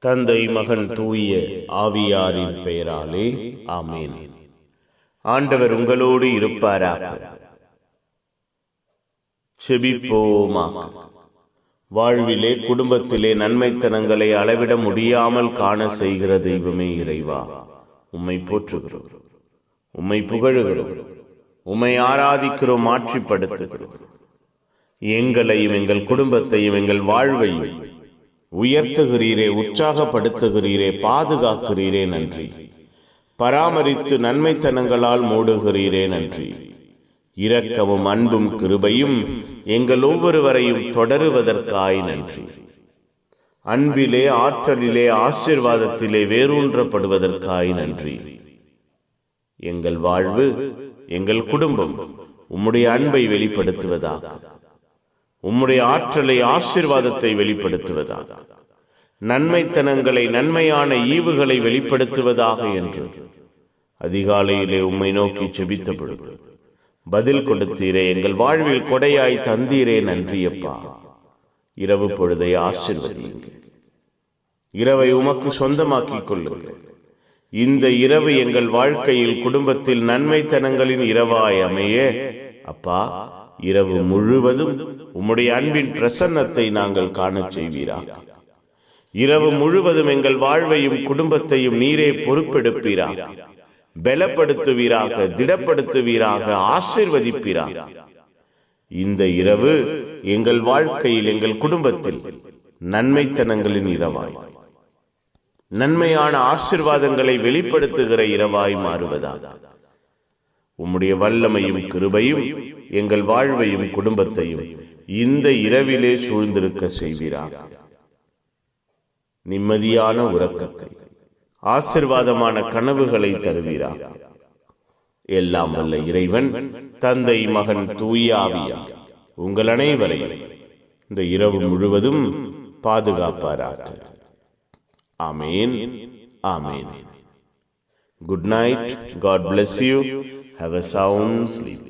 தந்தை மகன் தூய ஆவியாரின் பெயராலே ஆமேன். ஆண்டவர் உங்களோடு இருப்பாராக. செபிப்போமாக. வாழ்விலே குடும்பத்திலே நன்மைத்தனங்களை அளவிட முடியாமல் காண செய்கிற தெய்வமே இறைவா, உம்மை போற்றுகிறோம், உம்மை புகழுகிறோம், உம்மை ஆராதிக்கிறோம், ஆட்சிப்படுத்துகிறோம். எங்களையும் எங்கள் குடும்பத்தையும் எங்கள் வாழ்வையும் உயர்த்துகிறீரே, உற்சாகப்படுத்துகிறீரே, பாதுகாக்கிறீரே, நன்றி. பராமரித்து நன்மைத்தனங்களால் மூடுகிறீரே, நன்றி. இரக்கமும் அன்பும் கிருபையும் எங்கள் ஒவ்வொருவரையும் தொடருவதற்காய் நன்றி. அன்பிலே, ஆற்றலிலே, ஆசீர்வாதத்திலே வேரூன்றப்படுவதற்காய் நன்றி. எங்கள் வாழ்வு, எங்கள் குடும்பம் உம்முடைய அன்பை வெளிப்படுத்துவதாக, உம்முடைய ஆற்றலை, ஆசீர்வாதத்தை வெளிப்படுத்துவதாக, நன்மைத்தனங்களை, நன்மையான ஈவுகளை வெளிப்படுத்துவதாக என்று அதிகாலையிலே உம்மை நோக்கி செபித்த பொழுது பதில் கொடுத்தீரே. எங்கள் வாழ்வில் கொடையாய் தந்தீரே, நன்றியப்பா. இரவு பொழுதை ஆசீர்வதியுங்க. இரவை உமக்கு சொந்தமாக்கிக் கொள்ளுங்கள். இந்த இரவு எங்கள் வாழ்க்கையில், குடும்பத்தில் நன்மைத்தனங்களின் இரவாய் அமைய அப்பா, இரவு முழுவதும் உம்முடைய அன்பின் பிரசன்னத்தை நாங்கள் காணச் செய்வீராக. இரவு முழுவதும் எங்கள் வாழ்வையும் குடும்பத்தையும் நீரே பொறுப்பெடுப்பீராக, பலப்படுத்துவீராக, திடப்படுத்துவீராக, ஆசீர்வதிப்பீராக. இந்த இரவு எங்கள் வாழ்க்கையில், எங்கள் குடும்பத்தில் நன்மைத்தனங்களின் இரவாய், நன்மையான ஆசீர்வாதங்களை வெளிப்படுத்துகிற இரவாய் மாறுவதாக உம்முடைய வல்லமையும் கிருபையும் எங்கள் வாழ்வையும் குடும்பத்தையும் இந்த இரவிலே சூழ்ந்திருக்க செய்வீராக. நிம்மதியான உறக்கத்தை, ஆசீர்வாதமான கனவுகளை தருவீராக. எல்லாம் வல்ல இறைவன், தந்தை மகன் தூய ஆவியார் உங்கள் அனைவரையும் இந்த இரவு முழுவதும் பாதுகாப்பாராக. ஆமேன், ஆமேன். Good night. God bless you. Have a sound sleep.